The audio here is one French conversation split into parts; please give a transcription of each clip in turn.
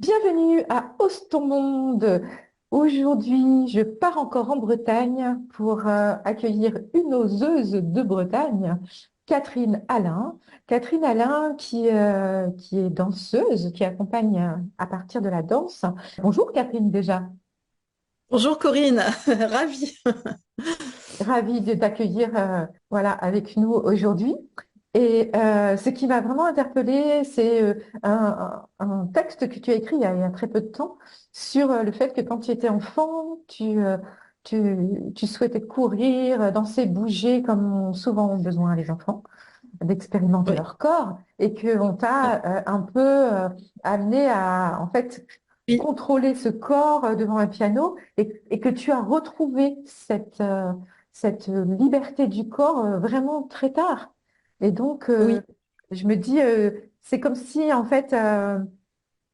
Bienvenue à Ose ton monde. Aujourd'hui, je pars encore en Bretagne pour accueillir une oseuse de Bretagne, Catherine Alain. Catherine Alain qui est danseuse, qui accompagne à partir de la danse. Bonjour Catherine déjà. Bonjour Corinne, ravie. Ravie de t'accueillir voilà, avec nous aujourd'hui. Et ce qui m'a vraiment interpellée, c'est un texte que tu as écrit il y a très peu de temps sur le fait que quand tu étais enfant, tu souhaitais courir, danser, bouger comme ont souvent besoin les enfants, d'expérimenter Oui, leur corps, et qu'on t'a un peu amené à en fait oui, contrôler ce corps devant un piano et que tu as retrouvé cette liberté du corps vraiment très tard. Et donc, oui. je me dis, c'est comme si en fait, euh,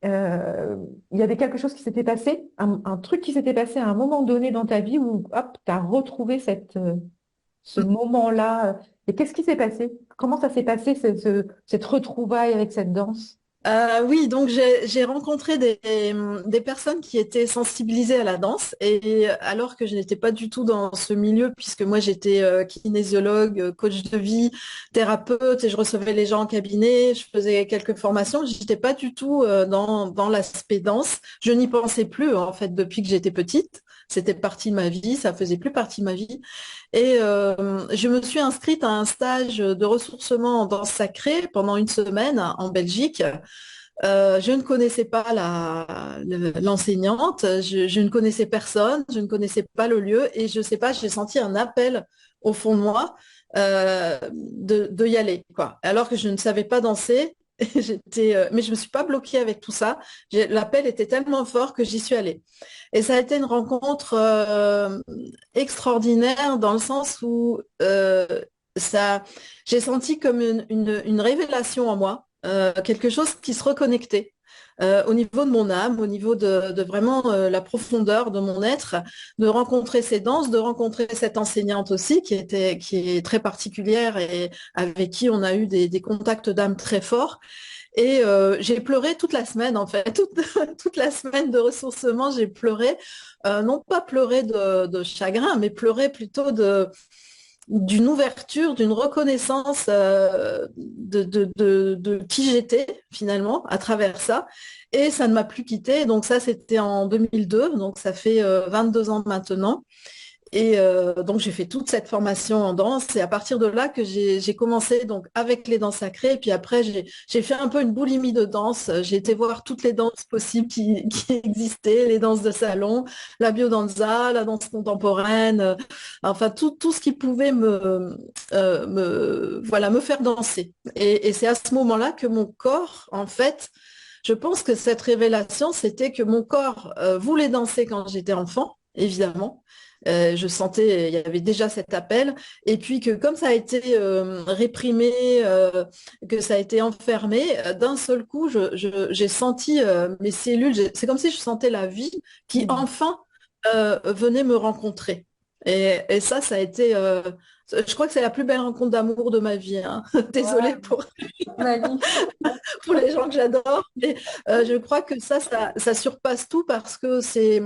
il y avait quelque chose qui s'était passé, un truc qui s'était passé à un moment donné dans ta vie où, hop, tu as retrouvé ce moment-là. Et qu'est-ce qui s'est passé? Comment ça s'est passé, cette retrouvaille avec cette danse? Oui, donc j'ai rencontré des personnes qui étaient sensibilisées à la danse et alors que je n'étais pas du tout dans ce milieu puisque moi j'étais kinésiologue, coach de vie, thérapeute et je recevais les gens en cabinet, je faisais quelques formations, j'étais pas du tout dans l'aspect danse. Je n'y pensais plus en fait depuis que j'étais petite. C'était partie de ma vie, ça faisait plus partie de ma vie. Et je me suis inscrite à un stage de ressourcement en danse sacrée pendant une semaine en Belgique. Je ne connaissais pas l'enseignante, je ne connaissais personne, je ne connaissais pas le lieu et je sais pas, j'ai senti un appel au fond de moi de y aller, quoi. Alors que je ne savais pas danser, mais je me suis pas bloquée avec tout ça. L'appel était tellement fort que j'y suis allée. Et ça a été une rencontre extraordinaire dans le sens où ça, j'ai senti comme une révélation en moi, quelque chose qui se reconnectait. Au niveau de mon âme, au niveau de vraiment la profondeur de mon être, de rencontrer ces danses, de rencontrer cette enseignante aussi qui est très particulière et avec qui on a eu des contacts d'âme très forts. Et j'ai pleuré toute la semaine, en fait. Toute la semaine de ressourcement, j'ai pleuré. Non pas pleurer de chagrin, mais pleurer plutôt d'une ouverture, d'une reconnaissance de qui j'étais, finalement, à travers ça. Et ça ne m'a plus quittée. Donc ça, c'était en 2002. Donc ça fait 22 ans maintenant. Et donc j'ai fait toute cette formation en danse et à partir de là que j'ai commencé donc avec les danses sacrées et puis après j'ai fait un peu une boulimie de danse. J'ai été voir toutes les danses possibles qui existaient, les danses de salon, la biodanza, la danse contemporaine, enfin tout ce qui pouvait voilà me faire danser. Et c'est à ce moment-là que mon corps en fait je pense que cette révélation, c'était que mon corps voulait danser quand j'étais enfant, évidemment. Je sentais, il y avait déjà cet appel, et puis que comme ça a été réprimé, que ça a été enfermé, d'un seul coup, j'ai senti mes cellules, c'est comme si je sentais la vie qui Hmm. enfin venait me rencontrer. Et ça a été, je crois que c'est la plus belle rencontre d'amour de ma vie, hein. Désolée Wow, pour magnifique. pour les gens que j'adore, mais je crois que ça surpasse tout parce que c'est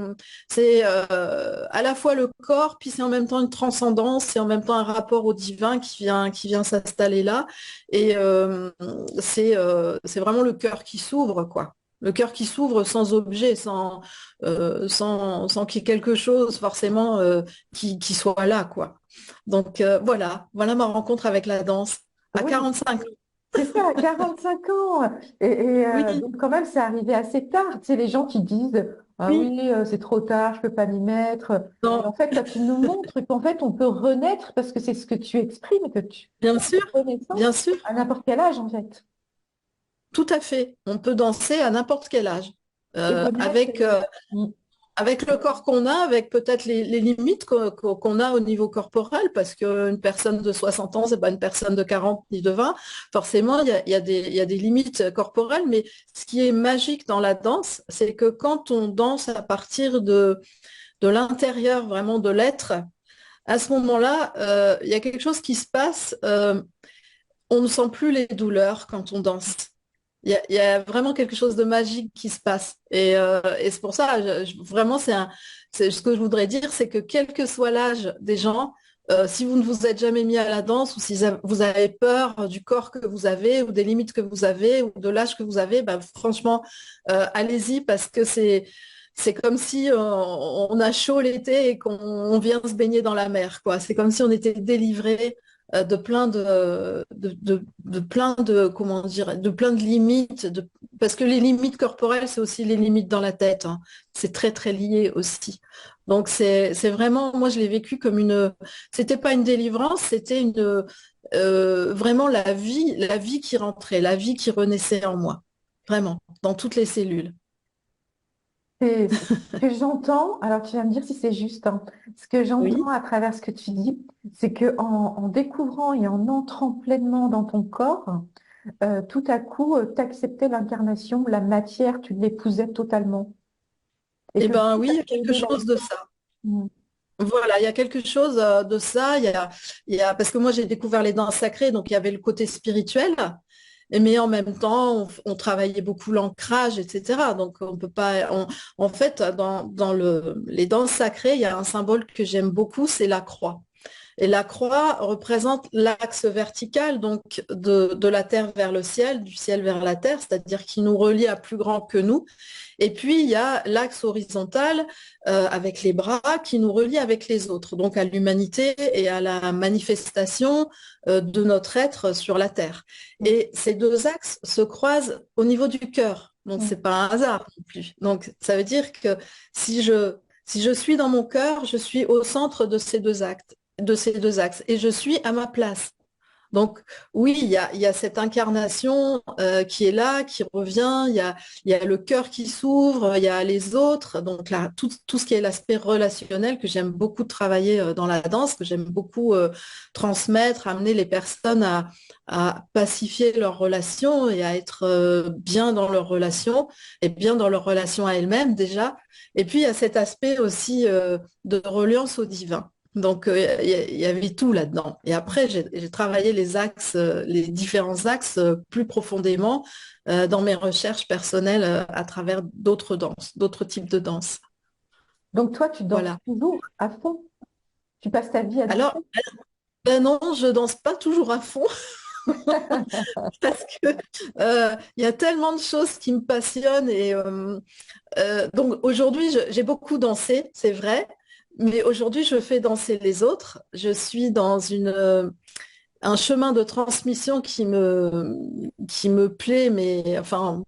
à la fois le corps, puis c'est en même temps une transcendance, c'est en même temps un rapport au divin qui vient s'installer là, et c'est vraiment le cœur qui s'ouvre, quoi. Le cœur qui s'ouvre sans objet, sans qu'il y ait quelque chose forcément qui soit là, quoi. Donc voilà ma rencontre avec la danse à Oui, 45 ans. c'est ça, 45 ans. Oui, Donc quand même, c'est arrivé assez tard. Tu sais, les gens qui disent, ah oui. oui, c'est trop tard, je peux pas m'y mettre. Et Non, en fait, là, tu nous montres qu'en fait, on peut renaître parce que c'est ce que tu exprimes, que tu bien sûr, bien renaissance sûr, à n'importe quel âge, en fait. tout à fait. On peut danser à n'importe quel âge. Et Euh, renaître. avec, euh, avec le corps qu'on a, avec peut-être les limites qu'on a au niveau corporel, parce qu'une personne de 60 ans, c'est pas une personne de 40 ni de 20. Forcément, il y a des limites corporelles, mais ce qui est magique dans la danse, c'est que quand on danse à partir de l'intérieur, vraiment de l'être, à ce moment-là, il y a quelque chose qui se passe. On ne sent plus les douleurs quand on danse. il y a vraiment quelque chose de magique qui se passe. Et c'est pour ça, vraiment, c'est ce que je voudrais dire, c'est que quel que soit l'âge des gens, si vous ne vous êtes jamais mis à la danse ou si vous avez peur du corps que vous avez ou des limites que vous avez ou de l'âge que vous avez, bah, franchement, allez-y parce que c'est comme si on a chaud l'été et qu'on vient se baigner dans la mer, quoi. C'est comme si on était délivré de plein de plein de comment dire de plein de limites parce que les limites corporelles c'est aussi les limites dans la tête, hein. C'est très très lié aussi. Donc c'est vraiment moi je l'ai vécu comme une c'était pas une délivrance, c'était une vraiment la vie qui rentrait, la vie qui renaissait en moi, vraiment dans toutes les cellules. Ce que j'entends, alors tu vas me dire si c'est juste, hein. Ce que j'entends Oui. à travers ce que tu dis, c'est que en découvrant et en entrant pleinement dans ton corps, tout à coup, tu acceptais l'incarnation, la matière, tu l'épousais totalement. Et Eh que ben tout oui, a il y a quelque changé dans chose le de corps. ça. Mm. Voilà, il y a quelque chose de ça. Parce que moi, j'ai découvert les danses sacrées, donc il y avait le côté spirituel, mais en même temps, on travaillait beaucoup l'ancrage, etc. Donc, on peut pas. En fait, les danses sacrées, il y a un symbole que j'aime beaucoup, c'est la croix. Et la croix représente l'axe vertical, donc de la terre vers le ciel, du ciel vers la terre, c'est-à-dire qui nous relie à plus grand que nous. Et puis, il y a l'axe horizontal avec les bras qui nous relie avec les autres, donc à l'humanité et à la manifestation de notre être sur la terre. Mm. Et ces deux axes se croisent au niveau du cœur. Donc, Mm. c'est pas un hasard non plus. Donc, ça veut dire que si je suis dans mon cœur, je suis au centre de ces deux axes et je suis à ma place. Donc oui, il y a cette incarnation qui est là, qui revient, il y a le cœur qui s'ouvre, il y a les autres, donc là, tout ce qui est l'aspect relationnel que j'aime beaucoup travailler dans la danse, que j'aime beaucoup transmettre, amener les personnes à pacifier leurs relations et à être bien dans leurs relations et bien dans leur relation à elles-mêmes déjà. Et puis il y a cet aspect aussi de reliance au divin. Donc, il y avait tout là-dedans. Et après, j'ai travaillé les axes, les différents axes plus profondément dans mes recherches personnelles à travers d'autres danses, d'autres types de danses. Donc toi, tu danses Voilà. toujours à fond. Tu passes ta vie à danser. Alors, ben non, je danse pas toujours à fond parce que il y a tellement de choses qui me passionnent et donc aujourd'hui, j'ai beaucoup dansé, c'est vrai, mais aujourd'hui, je fais danser les autres. Je suis dans un chemin de transmission qui me plaît, mais enfin,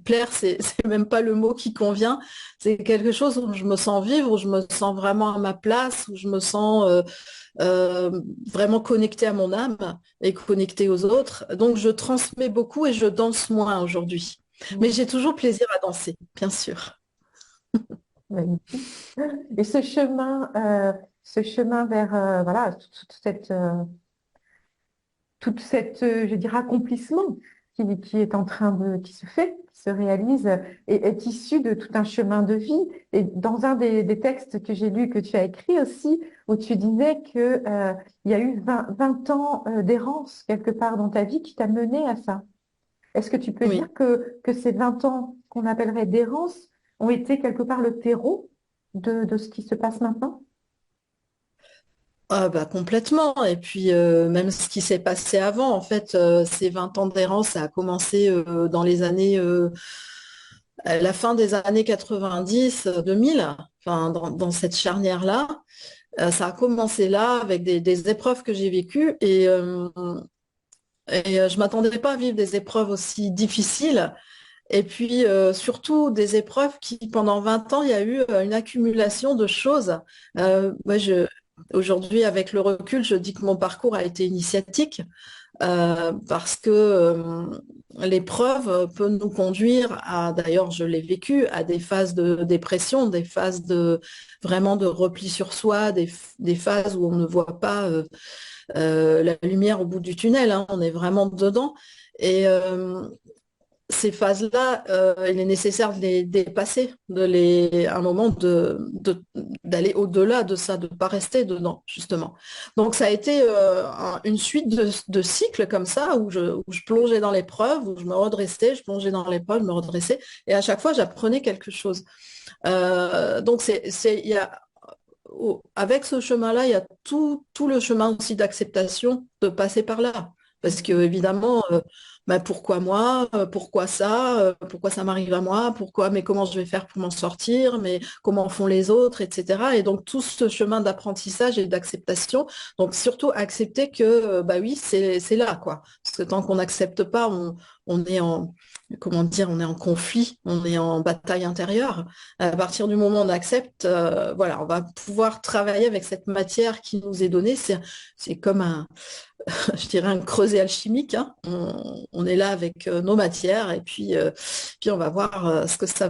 plaire, c'est même pas le mot qui convient. C'est quelque chose où je me sens vivre, où je me sens vraiment à ma place, où je me sens vraiment connectée à mon âme et connectée aux autres. Donc, je transmets beaucoup et je danse moins aujourd'hui. Mais Mm. j'ai toujours plaisir à danser, bien sûr. Magnifique. Et ce chemin vers voilà, je dirais, accomplissement qui est en train qui se fait, qui se réalise, est issu de tout un chemin de vie. Et dans un des textes que j'ai lus, que tu as écrit aussi, où tu disais que, il y a eu 20 ans d'errance quelque part dans ta vie qui t'a mené à ça. Est-ce que tu peux Oui. dire que ces 20 ans qu'on appellerait d'errance ont été quelque part le terreau de ce qui se passe maintenant? Ah bah complètement. Et puis même ce qui s'est passé avant, en fait, ces 20 ans d'errance, ça a commencé dans les années, la fin des années 90, 2000, enfin dans cette charnière-là. Ça a commencé là avec des épreuves que j'ai vécues et je m'attendais pas à vivre des épreuves aussi difficiles. Et puis surtout des épreuves qui, pendant 20 ans, il y a eu une accumulation de choses. Moi, aujourd'hui, avec le recul, je dis que mon parcours a été initiatique parce que l'épreuve peut nous conduire à, d'ailleurs, je l'ai vécu, à des phases de dépression, des phases de vraiment de repli sur soi, des phases où on ne voit pas la lumière au bout du tunnel, hein, on est vraiment dedans. Et ces phases-là, il est nécessaire de les dépasser, à un moment d'aller au-delà de ça, de ne pas rester dedans, justement. Donc ça a été une suite de cycles comme ça, où je plongeais dans l'épreuve, où je me redressais, je plongeais dans l'épreuve, je me redressais, et à chaque fois j'apprenais quelque chose. Donc il y a, avec ce chemin-là, il y a tout le chemin aussi d'acceptation de passer par là. Parce que évidemment, bah, pourquoi moi? Pourquoi ça? Pourquoi ça m'arrive à moi? Pourquoi? Mais comment je vais faire pour m'en sortir? Mais comment font les autres, etc. Et donc tout ce chemin d'apprentissage et d'acceptation. Donc surtout accepter que bah oui, c'est là, quoi. Parce que tant qu'on n'accepte pas, on est en comment dire, on est en conflit, on est en bataille intérieure. À partir du moment où on accepte, voilà, on va pouvoir travailler avec cette matière qui nous est donnée. C'est comme je dirais un creuset alchimique, hein. On est là avec nos matières et puis on va voir ce que ça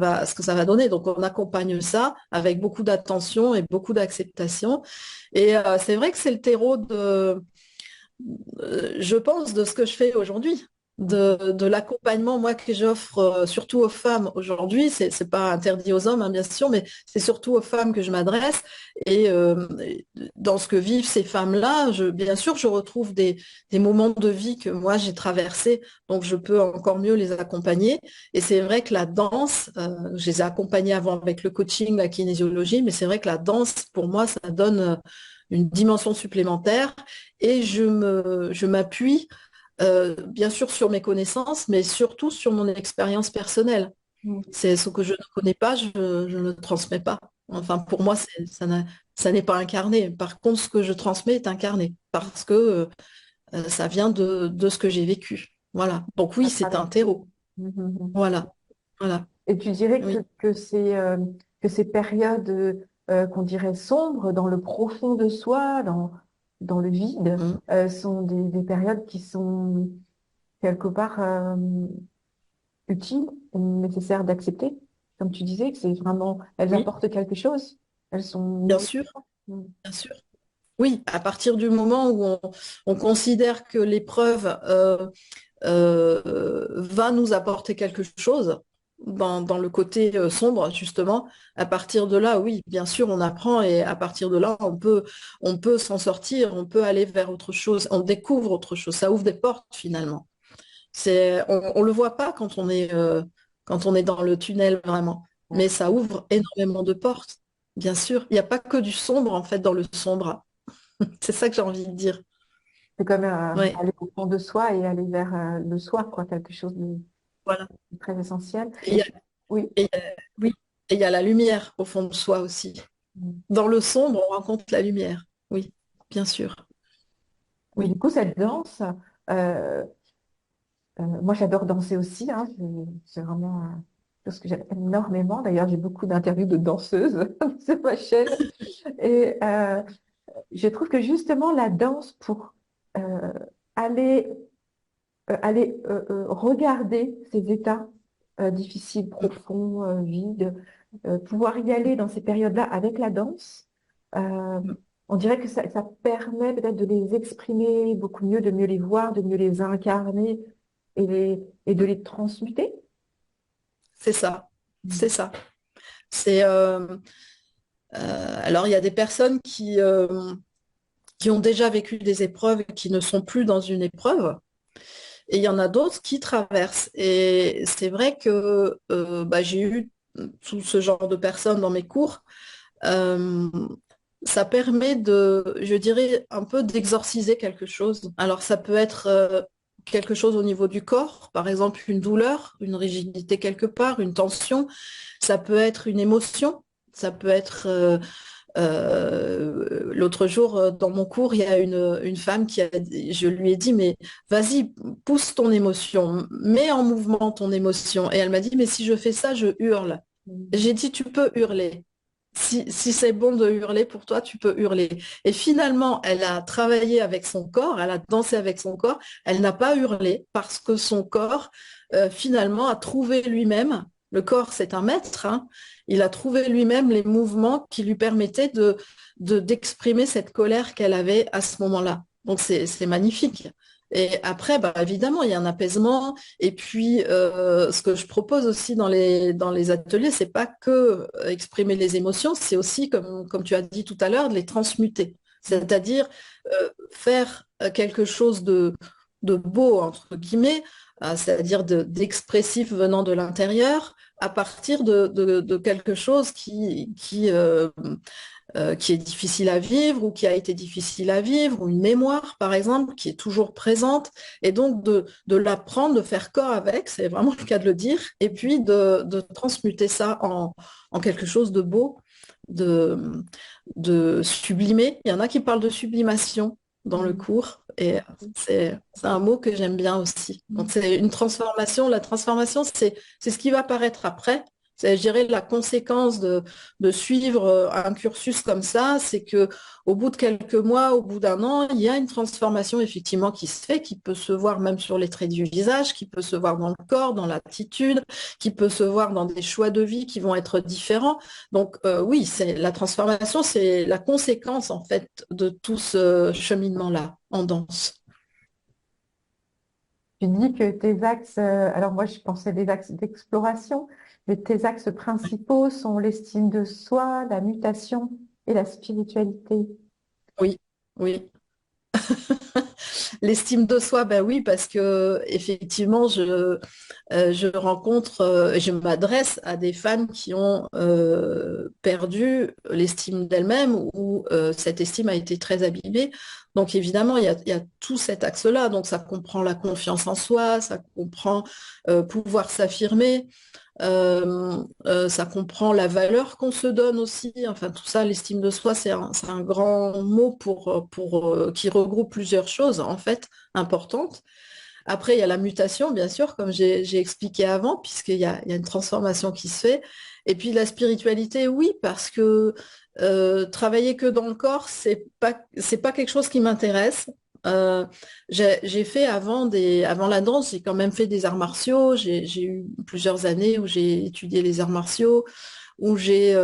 va donner. Donc on accompagne ça avec beaucoup d'attention et beaucoup d'acceptation. Et c'est vrai que c'est le terreau je pense, de ce que je fais aujourd'hui, de l'accompagnement, moi, que j'offre surtout aux femmes aujourd'hui. C'est pas interdit aux hommes, hein, bien sûr, mais c'est surtout aux femmes que je m'adresse. Et dans ce que vivent ces femmes-là, bien sûr, je retrouve des moments de vie que moi, j'ai traversés, donc je peux encore mieux les accompagner. Et c'est vrai que la danse, je les ai accompagnées avant avec le coaching, la kinésiologie, mais c'est vrai que la danse, pour moi, ça donne une dimension supplémentaire et je m'appuie bien sûr sur mes connaissances, mais surtout sur mon expérience personnelle. Mm. C'est ce que je ne connais pas, je ne transmets pas. Enfin, pour moi, ça n'est pas incarné. Par contre, ce que je transmets est incarné parce que ça vient de ce que j'ai vécu. Voilà. Donc oui, À c'est travers. un terreau. Mhm. Voilà. Voilà. Et tu dirais Oui. que ces périodes qu'on dirait sombres dans le profond de soi, dans le vide, Mm. sont des périodes qui sont quelque part utiles et nécessaires d'accepter. Comme tu disais, que c'est vraiment, elles Oui, apportent quelque chose. Elles sont bien nourrissantes. sûr. Bien sûr. Oui, à partir du moment où on considère que l'épreuve va nous apporter quelque chose dans le côté sombre, justement, à partir de là, oui, bien sûr, on apprend et à partir de là, on peut s'en sortir, on peut aller vers autre chose, on découvre autre chose, ça ouvre des portes finalement. On le voit pas quand on est dans le tunnel vraiment, mais ça ouvre énormément de portes, bien sûr. Il n'y a pas que du sombre en fait dans le sombre. C'est ça que j'ai envie de dire. C'est comme Ouais, aller au fond de soi et aller vers le soi, quoi, quelque chose voilà. de très essentiel. Et il Et y a, oui. et il y a- oui, et il y a la lumière au fond de soi aussi. Dans le sombre, on rencontre la lumière. Oui, bien sûr. Et du Oui. coup, cette danse, euh, moi j'adore danser aussi, hein, c'est vraiment chose que j'aime énormément. D'ailleurs, j'ai beaucoup d'interviews de danseuses sur ma chaîne. Et je trouve que justement la danse pour euh, aller, regarder ces états difficiles, profonds, vides, pouvoir y aller dans ces périodes-là avec la danse, euh, on dirait que ça permet peut-être de les exprimer beaucoup mieux, de mieux les voir, de mieux les incarner et de les transmuter. C'est ça. Mm. C'est ça. C'est alors il y a des personnes qui ont déjà vécu des épreuves et qui ne sont plus dans une épreuve. Et il y en a d'autres qui traversent. Et c'est vrai que bah, j'ai eu tout ce genre de personnes dans mes cours. Euh, Ça permet je dirais, un peu d'exorciser quelque chose. Alors ça peut être quelque chose au niveau du corps, par exemple une douleur, une rigidité quelque part, une tension. Ça peut être une émotion. Ça peut être l'autre jour, dans mon cours, il y a une femme je lui ai dit, mais vas-y, pousse ton émotion, mets en mouvement ton émotion. Et elle m'a dit, mais si je fais ça, je hurle. Mm. J'ai dit, tu peux hurler. Si c'est bon de hurler pour toi, tu peux hurler. Et finalement, elle a travaillé avec son corps, elle a dansé avec son corps, elle n'a pas hurlé parce que son corps, finalement, a trouvé lui-même, le corps c'est un maître, hein, il a trouvé lui-même les mouvements qui lui permettaient d'exprimer cette colère qu'elle avait à ce moment-là. Donc c'est magnifique. Et après, bah, évidemment, il y a un apaisement. Et puis, ce que je propose aussi dans les ateliers, c'est pas que exprimer les émotions, c'est aussi, comme tu as dit tout à l'heure, de les transmuter. C'est-à-dire faire quelque chose de beau, entre guillemets, c'est-à-dire d'expressif venant de l'intérieur, à partir de quelque chose qui est difficile à vivre ou qui a été difficile à vivre, ou une mémoire, par exemple, qui est toujours présente, et donc de l'apprendre, de faire corps avec, c'est vraiment le cas de le dire, et puis de transmuter ça en quelque chose de beau, de, de sublimé. Il y en a qui parlent de sublimation dans le Mhm. cours, et c'est un mot que j'aime bien aussi. Donc c'est une transformation. La transformation, c'est ce qui va apparaître après. C'est, je dirais, la conséquence de suivre un cursus comme ça, c'est que au bout de quelques mois, au bout d'un an, il y a une transformation effectivement qui se fait, qui peut se voir même sur les traits du visage, qui peut se voir dans le corps, dans l'attitude, qui peut se voir dans des choix de vie qui vont être différents. Donc oui, c'est la transformation, c'est la conséquence en fait de tout ce cheminement-là en danse. Tu dis que tes axes, alors moi je pensais des axes d'exploration, mais tes axes principaux sont l'estime de soi, la mutation et la spiritualité. Oui, oui. L'estime de soi, ben oui, parce que effectivement, je rencontre, je m'adresse à des femmes qui ont perdu l'estime d'elles-mêmes ou cette estime a été très abîmée. Donc évidemment, il y a tout cet axe-là. Donc ça comprend la confiance en soi, ça comprend pouvoir s'affirmer. Ça comprend la valeur qu'on se donne aussi. Enfin, tout ça, l'estime de soi, c'est un grand mot qui regroupe plusieurs choses, en fait, importantes. Après, il y a la mutation, bien sûr, comme j'ai expliqué avant, il y a une transformation qui se fait. Et puis la spiritualité, oui, parce que travailler que dans le corps, c'est pas quelque chose qui m'intéresse. Euh, j'ai fait avant la danse, j'ai quand même fait des arts martiaux. J'ai eu plusieurs années où j'ai étudié les arts martiaux, où j'ai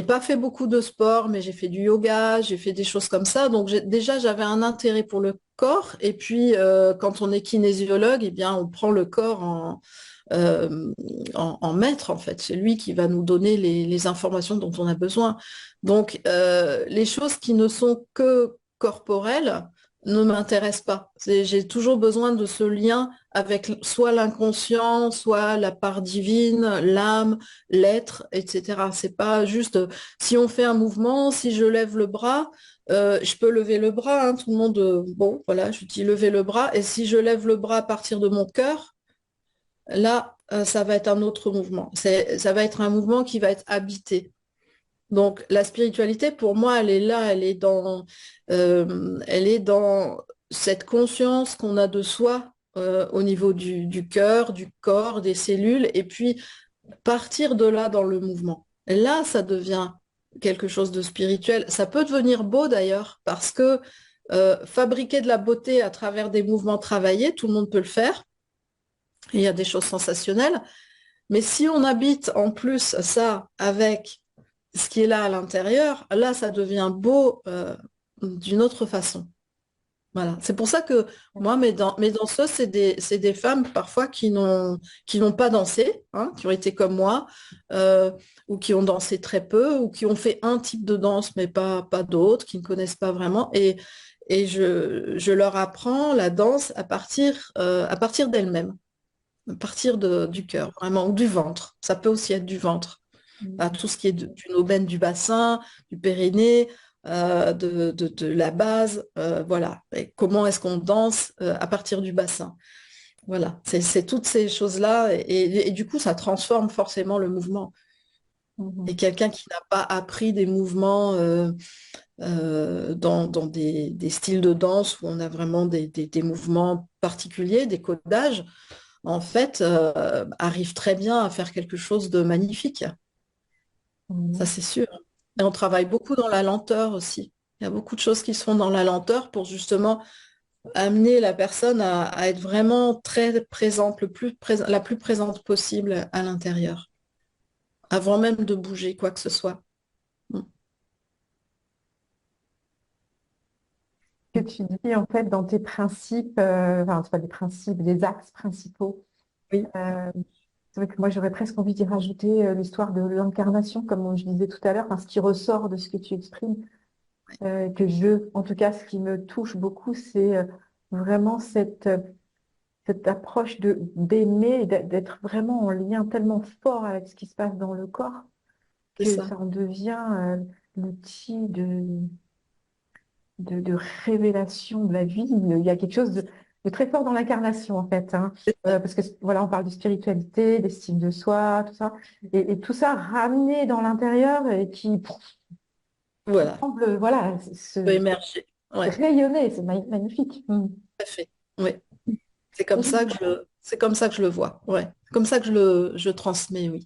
pas fait beaucoup de sport, mais j'ai fait du yoga, j'ai fait des choses comme ça. Donc déjà, j'avais un intérêt pour le corps. Et puis, quand on est kinésiologue, eh bien, on prend le corps en maître, en fait. C'est lui qui va nous donner les informations dont on a besoin. Donc, les choses qui ne sont que corporelles ne m'intéressent pas. J'ai toujours besoin de ce lien avec soit l'inconscient, soit la part divine, l'âme, l'être, etc. C'est pas juste si on fait un mouvement, si je lève le bras, je peux lever le bras, hein, tout le monde, bon, voilà, je dis lever le bras, et si je lève le bras à partir de mon cœur, là, ça va être un autre mouvement. Ça va être un mouvement qui va être habité. Donc, la spiritualité, pour moi, elle est là, elle est dans cette conscience qu'on a de soi au niveau du cœur, du corps, des cellules, et puis partir de là dans le mouvement. Et là, ça devient quelque chose de spirituel. Ça peut devenir beau d'ailleurs, parce que fabriquer de la beauté à travers des mouvements travaillés, tout le monde peut le faire. Il y a des choses sensationnelles. Mais si on habite en plus ça avec ce qui est là à l'intérieur, là, ça devient beau d'une autre façon. Voilà. C'est pour ça que moi, mes danseuses, c'est des femmes parfois qui n'ont pas dansé, hein, qui ont été comme moi, euh, ou qui ont dansé très peu, ou qui ont fait un type de danse, mais pas d'autres, qui ne connaissent pas vraiment. Et je leur apprends la danse à partir d'elles-mêmes, à partir du cœur, vraiment, ou du ventre. Ça peut aussi être du ventre à Mhm. tout ce qui est d'une aubaine du bassin, du périnée, de la base, voilà. Et comment est-ce qu'on danse à partir du bassin? Voilà, c'est toutes ces choses-là, et du coup, ça transforme forcément le mouvement. Et Mhm. quelqu'un qui n'a pas appris des mouvements dans des styles de danse où on a vraiment des mouvements particuliers, des codages, en fait, arrive très bien à faire quelque chose de magnifique. Ça, Mhm. c'est sûr. Et on travaille beaucoup dans la lenteur aussi. Il y a beaucoup de choses qui se font dans la lenteur pour justement amener la personne à être vraiment très présente, la plus présente possible à l'intérieur, avant même de bouger quoi que ce soit. Mm. que tu dis en fait dans tes principes, enfin, c'est pas des principes, des axes principaux. Oui, Euh, c'est vrai que moi j'aurais presque envie d'y rajouter l'histoire de l'incarnation, comme je disais tout à l'heure, enfin, ce qui ressort de ce que tu exprimes, en tout cas, ce qui me touche beaucoup, c'est vraiment cette approche d'aimer, et d'être vraiment en lien tellement fort avec ce qui se passe dans le corps c'est que ça. ça en devient l'outil de révélation de la vie. Il y a quelque chose de très fort dans l'incarnation, en fait, hein. Parce que voilà, on parle de spiritualité, d'estime de soi, tout ça, et tout ça ramené dans l'intérieur et qui Voilà, semble, voilà, peut émerger. Ouais, tout rayonner. C'est magnifique. Mm. à fait. Oui, Et c'est comme ça que je le vois. Ouais, comme ça que je transmets, oui.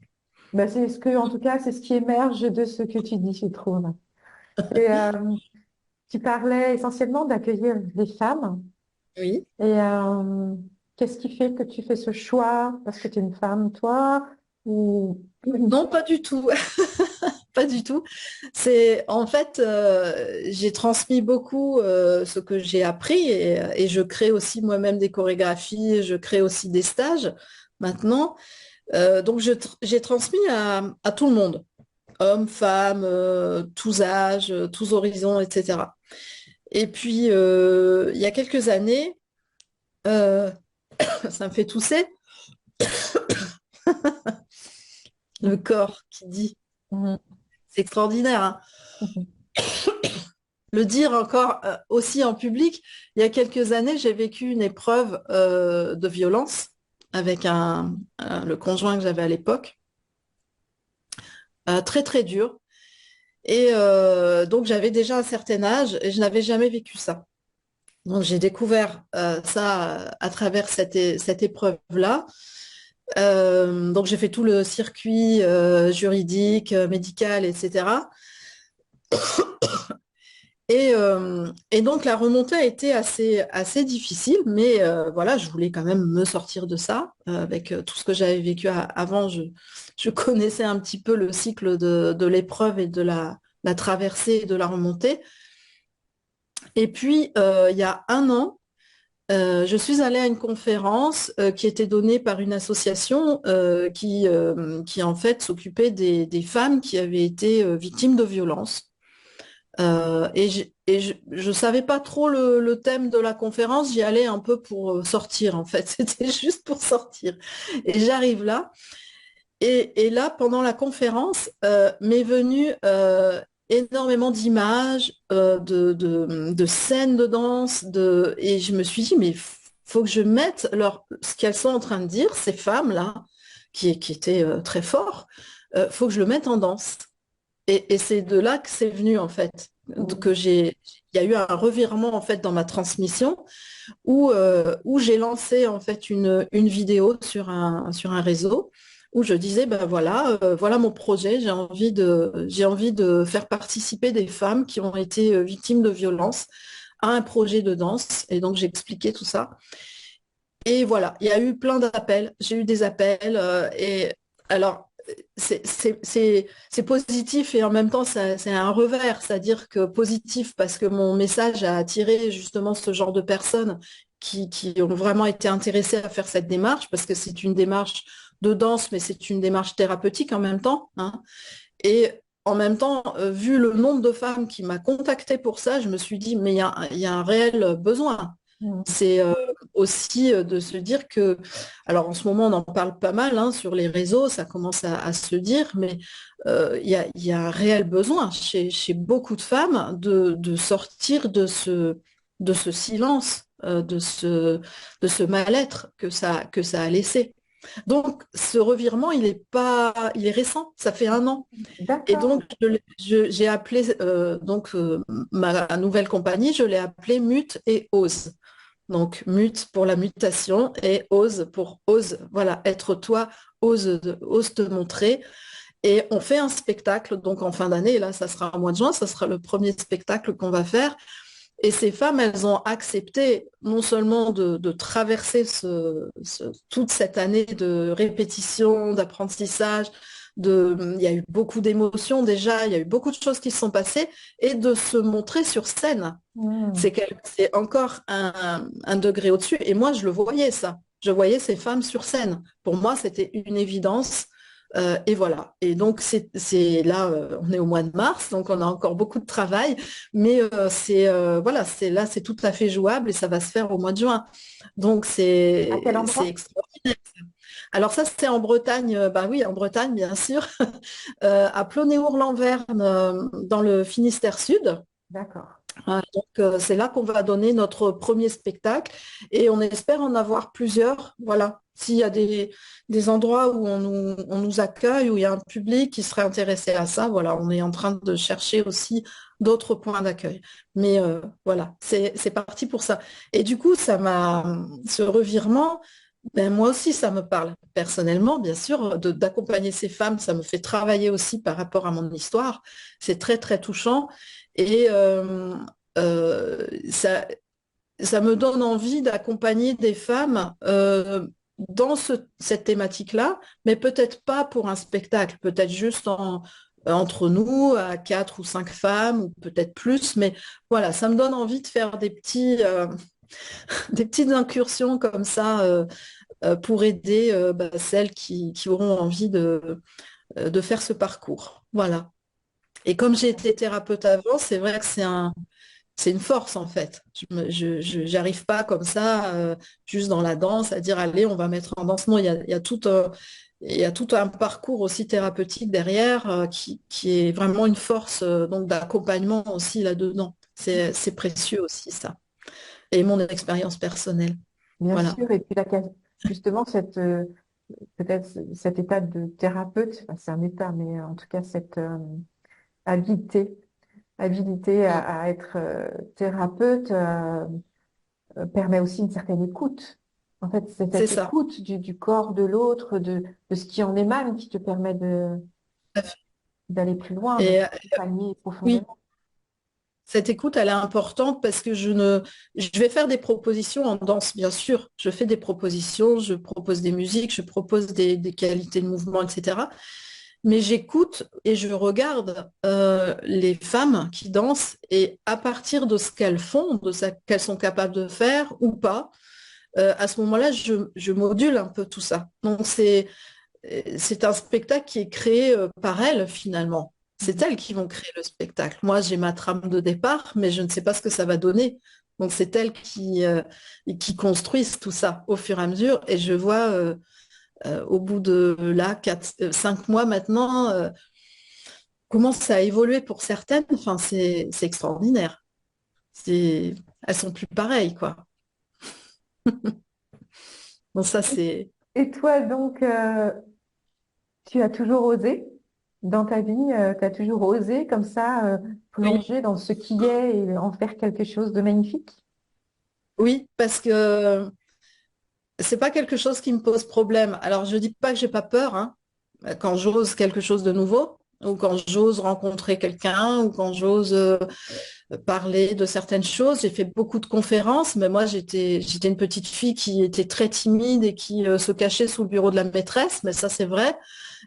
bah, en tout cas, c'est ce qui émerge de ce que tu dis, je trouve. Et tu parlais essentiellement d'accueillir les femmes. Oui. Et qu'est-ce qui fait que tu fais ce choix? Parce que tu es une femme, toi? Ou... Non, pas du tout. Pas du tout. C'est en fait, j'ai transmis beaucoup ce que j'ai appris et je crée aussi moi-même des chorégraphies, je crée aussi des stages maintenant. Donc j'ai transmis à tout le monde, hommes, femmes, tous âges, tous horizons, etc. Et puis il y a quelques années, euh, ça me fait tousser, le corps qui dit, Mhm. c'est extraordinaire, hein. Mhm. Le dire encore aussi en public. Il y a quelques années, j'ai vécu une épreuve de violence avec le conjoint que j'avais à l'époque, très très dur. Et donc j'avais déjà un certain âge et je n'avais jamais vécu ça. Donc j'ai découvert ça à travers cette épreuve-là. Donc j'ai fait tout le circuit juridique, médical, etc. Et donc la remontée a été assez difficile, mais voilà, je voulais quand même me sortir de ça. Avec tout ce que j'avais vécu avant, je connaissais un petit peu le cycle de l'épreuve et de la traversée et de la remontée. Et puis, il y a un an, je suis allée à une conférence qui était donnée par une association qui en fait s'occupait des femmes qui avaient été victimes de violences. Je savais pas trop le thème de la conférence, j'y allais un peu pour sortir en fait, c'était juste pour sortir. Et j'arrive là, et là, pendant la conférence, m'est venu énormément d'images, de scènes de danse, et je me suis dit, mais faut que je mette ce qu'elles sont en train de dire, ces femmes-là, qui étaient très forts, faut que je le mette en danse. Et c'est de là que c'est venu en fait, Mhm. il y a eu un revirement en fait dans ma transmission où j'ai lancé en fait une vidéo sur un réseau où je disais ben voilà, voilà mon projet, j'ai envie de faire participer des femmes qui ont été victimes de violences à un projet de danse et donc j'ai expliqué tout ça. Et voilà, il y a eu plein d'appels, j'ai eu des appels et alors c'est positif et en même temps c'est un revers, c'est-à-dire que positif parce que mon message a attiré justement ce genre de personnes qui ont vraiment été intéressées à faire cette démarche parce que c'est une démarche de danse mais c'est une démarche thérapeutique en même temps, hein. Et en même temps, vu le nombre de femmes qui m'a contactée pour ça, je me suis dit mais il y a un réel besoin. Mhm. C'est aussi de se dire que, alors en ce moment on en parle pas mal hein, sur les réseaux, ça commence à se dire, mais il y a un réel besoin chez beaucoup de femmes de sortir de ce silence, de ce mal-être que ça a laissé. Donc ce revirement, il est récent, ça fait un an. Et D'accord. donc j'ai appelé ma nouvelle compagnie, je l'ai appelée Mute et Ose. Donc, mute pour la mutation et ose pour ose, voilà, être toi, ose te montrer. Et on fait un spectacle, donc en fin d'année, là, ça sera au mois de juin, ça sera le premier spectacle qu'on va faire. Et ces femmes, elles ont accepté non seulement de traverser toute cette année de répétition, d'apprentissage, il y a eu beaucoup d'émotions déjà, il y a eu beaucoup de choses qui se sont passées, et de se montrer sur scène. Hmm. C'est encore un degré au-dessus. Et moi, je le voyais, ça. Je voyais ces femmes sur scène. Pour moi, c'était une évidence. Et voilà. Et donc, c'est là, on est au mois de mars, donc on a encore beaucoup de travail. Mais voilà, là, c'est tout à fait jouable et ça va se faire au mois de juin. Donc, À quel c'est endroit? extraordinaire. Alors ça, c'est en Bretagne, bah oui, en Bretagne, bien sûr, à Plonéour-Lanverne, dans le Finistère Sud. D'accord. Donc, c'est là qu'on va donner notre premier spectacle et on espère en avoir plusieurs. Voilà. S'il y a des endroits où on nous accueille, où il y a un public qui serait intéressé à ça, voilà, on est en train de chercher aussi d'autres points d'accueil. Mais voilà, c'est parti pour ça. Et du coup, ce revirement, ben, moi aussi, ça me parle personnellement, bien sûr, d'accompagner ces femmes, ça me fait travailler aussi par rapport à mon histoire. C'est très, très touchant. Et euh, ça, ça me donne envie d'accompagner des femmes dans cette thématique-là, mais peut-être pas pour un spectacle, peut-être juste entre nous, à 4 ou 5 femmes, ou peut-être plus, mais voilà, ça me donne envie de faire des petites incursions comme ça pour aider bah, celles qui auront envie de faire ce parcours. Voilà. Et comme j'ai été thérapeute avant, c'est vrai que c'est une force en fait. J'arrive pas comme ça, juste dans la danse, à dire allez, on va mettre en danse. Non, il y a tout un parcours aussi thérapeutique derrière qui est vraiment une force donc d'accompagnement aussi là-dedans. C'est précieux aussi ça. Et mon expérience personnelle. Bien Voilà. sûr. Et puis justement, peut-être cet état de thérapeute, enfin, c'est un état, mais en tout cas, cette habilité, habilité Mm. à être thérapeute permet aussi une certaine écoute. En fait, c'est C'est cette ça. écoute du corps de l'autre, de ce qui en émane, qui te permet d'aller plus loin, de Et t'accompagner oui, profondément. cette écoute, elle est importante parce que je vais faire des propositions en danse, bien sûr. Je fais des propositions, je propose des musiques, je propose des qualités de mouvement, etc. Mais j'écoute et je regarde les femmes qui dansent et à partir de ce qu'elles font, qu'elles sont capables de faire ou pas, à ce moment-là, je module un peu tout ça. Donc c'est un spectacle qui est créé par elles finalement. C'est Mhm. elles qui vont créer le spectacle. Moi, j'ai ma trame de départ, mais je ne sais pas ce que ça va donner. Donc c'est elles qui construisent tout ça au fur et à mesure. Et je vois au bout de là, 5 mois maintenant, comment ça a évolué pour certaines. Enfin, c'est extraordinaire. Elles sont plus pareilles, quoi. Donc ça, c'est... Et toi, donc, tu as toujours osé dans ta vie, tu as toujours osé comme ça Oui, plonger dans ce qui est et en faire quelque chose de magnifique. oui, parce que c'est pas quelque chose qui me pose problème. Alors, je dis pas que j'ai pas peur, hein, quand j'ose quelque chose de nouveau, ou quand j'ose rencontrer quelqu'un, ou quand j'ose parler de certaines choses. J'ai fait beaucoup de conférences, mais moi, j'étais une petite fille qui était très timide et qui se cachait sous le bureau de la maîtresse, mais ça, c'est vrai.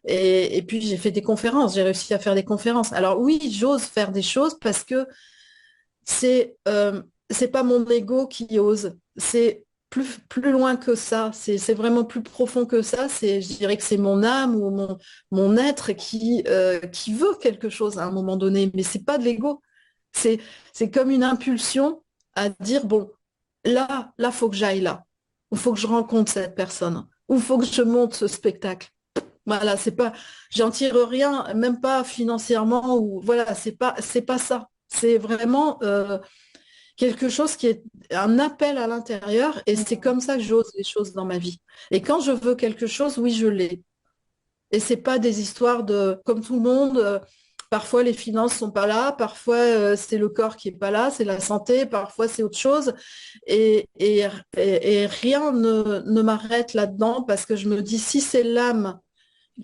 Et puis, j'ai fait des conférences, j'ai réussi à faire des conférences. Alors oui, j'ose faire des choses parce que c'est pas mon ego qui ose, c'est plus loin que ça, c'est vraiment plus profond que ça, je dirais que c'est mon âme ou mon être qui veut quelque chose à un moment donné, mais c'est pas de l'ego, c'est, c'est comme une impulsion à dire, bon, là, faut que j'aille là, il faut que je rencontre cette personne, ou faut que je monte ce spectacle. Voilà, c'est pas, j'en tire rien, même pas financièrement, ou voilà, c'est pas ça. C'est vraiment quelque chose qui est un appel à l'intérieur et c'est Mhm. comme ça que j'ose les choses dans ma vie. Et quand je veux quelque chose, oui, je l'ai. Et c'est pas des histoires de, comme tout le monde, parfois les finances sont pas là, parfois c'est le corps qui est pas là, c'est la santé, parfois c'est autre chose. Et rien ne m'arrête là-dedans parce que je me dis, si c'est l'âme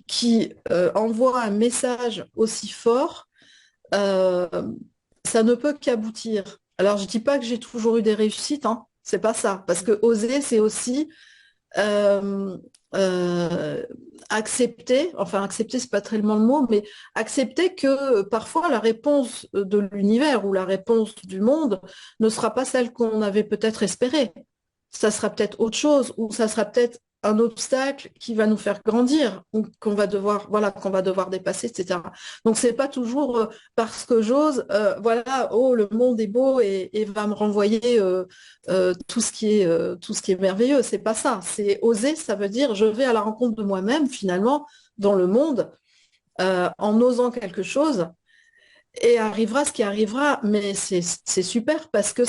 qui envoie un message aussi fort, euh, ça ne peut qu'aboutir. Alors, je dis pas que j'ai toujours eu des réussites, hein, c'est pas ça, parce que oser, c'est aussi euh, euh, accepter, enfin accepter, c'est pas tellement le mot, mais accepter que parfois la réponse de l'univers ou la réponse du monde ne sera pas celle qu'on avait peut-être espérée. Ça sera peut-être autre chose, ou ça sera peut-être un obstacle qui va nous faire grandir, ou qu'on va devoir, voilà, qu'on va devoir dépasser, etc. Donc c'est pas toujours parce que j'ose, voilà, oh le monde est beau et va me renvoyer tout ce qui est merveilleux. C'est pas ça. C'est oser, ça veut dire je vais à la rencontre de moi-même finalement dans le monde en osant quelque chose et arrivera ce qui arrivera. Mais c'est super parce que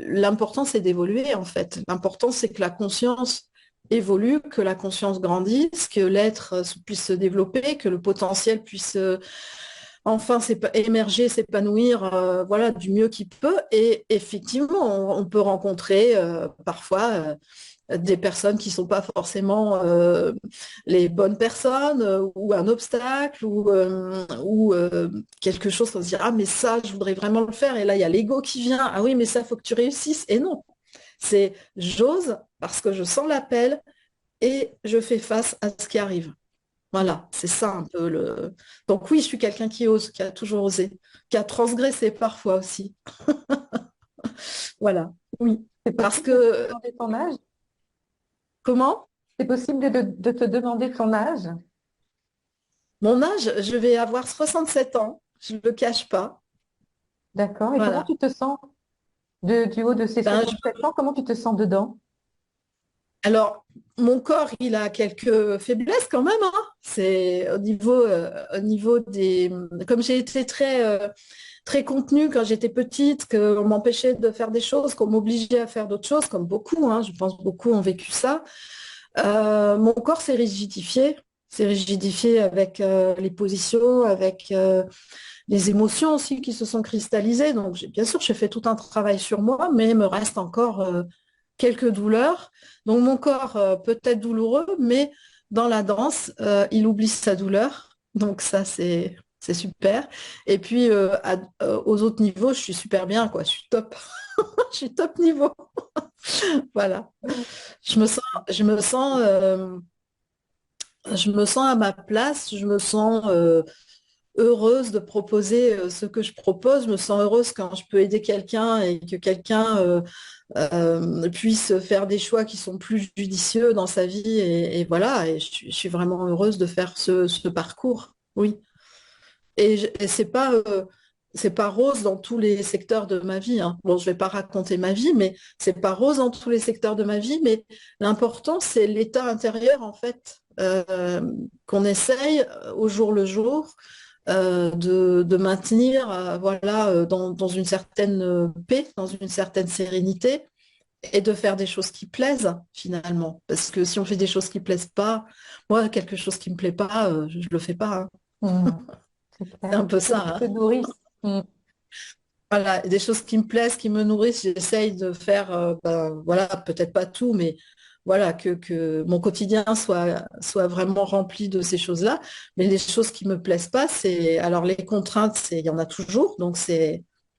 l'important c'est d'évoluer en fait. L'important c'est que la conscience évolue, que la conscience grandisse, que l'être puisse se développer, que le potentiel puisse enfin émerger, s'épanouir, voilà, du mieux qu'il peut. Et effectivement, on peut rencontrer parfois des personnes qui ne sont pas forcément les bonnes personnes ou un obstacle ou quelque chose qu'on se dit, ah mais ça, je voudrais vraiment le faire. Et là, il y a l'ego qui vient, ah oui, mais ça, il faut que tu réussisses. Et non, c'est j'ose parce que je sens l'appel et je fais face à ce qui arrive. Voilà, c'est ça un peu le. Donc oui, je suis quelqu'un qui ose, qui a toujours osé, qui a transgressé parfois aussi. Voilà, oui. C'est Parce possible de te que, demander ton âge? comment? C'est possible de te demander ton âge? Mon âge, je vais avoir 67 ans, je ne le cache pas. D'accord. Et comment Voilà. tu te sens du haut de ces Ben, 67 ans? Comment tu te sens dedans? alors, mon corps, il a quelques faiblesses quand même, hein. C'est au niveau des. Comme j'ai été très contenue quand j'étais petite, qu'on m'empêchait de faire des choses, qu'on m'obligeait à faire d'autres choses, comme beaucoup, hein, je pense beaucoup ont vécu ça. Mon corps s'est rigidifié avec les positions, avec les émotions aussi qui se sont cristallisées. Donc, bien sûr, j'ai fait tout un travail sur moi, mais il me reste encore quelques douleurs. Donc, mon corps peut être douloureux, mais dans la danse, il oublie sa douleur. Donc, ça, c'est super. Et puis, aux autres niveaux, je suis super bien, quoi. Je suis top. Je suis top niveau. Voilà. Je me sens à ma place. Je me sens heureuse de proposer ce que je propose. Je me sens heureuse quand je peux aider quelqu'un et que quelqu'un puisse faire des choix qui sont plus judicieux dans sa vie. Et voilà, et je suis vraiment heureuse de faire ce parcours. Oui. Et c'est pas rose dans tous les secteurs de ma vie, hein. Bon, je vais pas raconter ma vie, mais c'est pas rose dans tous les secteurs de ma vie. Mais l'important, c'est l'état intérieur, en fait, qu'on essaye au jour le jour de maintenir voilà, dans une certaine paix, dans une certaine sérénité, et de faire des choses qui plaisent finalement. Parce que si on fait des choses qui plaisent pas, moi, quelque chose qui me plaît pas, je le fais pas, hein. Hmm, c'est C'est clair. un peu Qui ça, te hein. nourrissent. Hmm. Voilà, des choses qui me plaisent, qui me nourrissent, j'essaye de faire, ben, voilà, peut-être pas tout, mais voilà, que mon quotidien soit vraiment rempli de ces choses-là. Mais les choses qui me plaisent pas, alors les contraintes, il y en a toujours, donc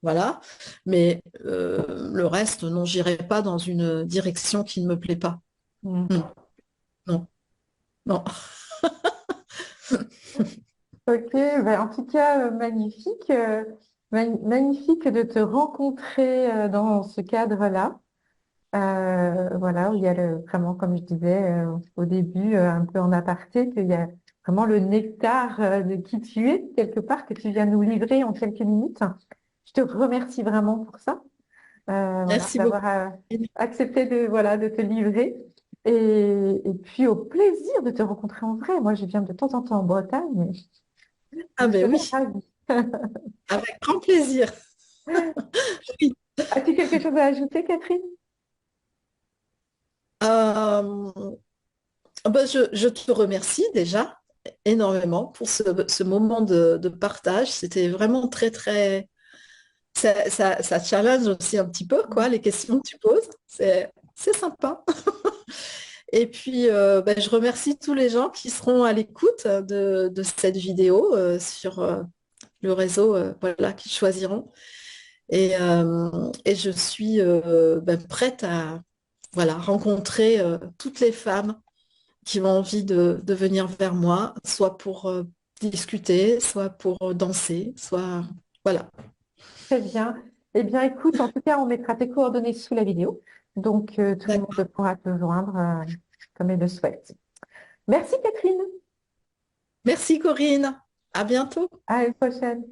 voilà. Mais le reste, non, j'irai pas dans une direction qui ne me plaît pas. Hmm. Non, non, non. Ok, ben, en tout cas, magnifique, magnifique de te rencontrer dans ce cadre-là. Voilà, où il y a vraiment, comme je disais au début, un peu en aparté, qu'il y a vraiment le nectar de qui tu es, quelque part, que tu viens nous livrer en quelques minutes. Je te remercie vraiment pour ça, voilà, Merci beaucoup. d'avoir accepté voilà, de te livrer. Et puis au plaisir de te rencontrer en vrai. Moi, je viens de temps en temps en Bretagne. Je Ah ben serais oui, ravie. avec grand plaisir. Oui. As-tu quelque chose à ajouter, Catherine? Euh, ben, je te remercie déjà énormément pour ce moment de partage. C'était vraiment très, très. Ça challenge aussi un petit peu, quoi, les questions que tu poses. C'est sympa. Et puis, ben, je remercie tous les gens qui seront à l'écoute de cette vidéo sur le réseau, voilà, qu'ils choisiront. Et je suis ben, prête à voilà, rencontrer toutes les femmes qui ont envie de venir vers moi, soit pour discuter, soit pour danser, soit voilà. Très bien. Eh bien, écoute, en tout cas, on mettra tes coordonnées sous la vidéo. Donc, tout le monde D'accord. pourra te joindre comme il le souhaite. Merci, Catherine. Merci Corinne. À bientôt. À une prochaine.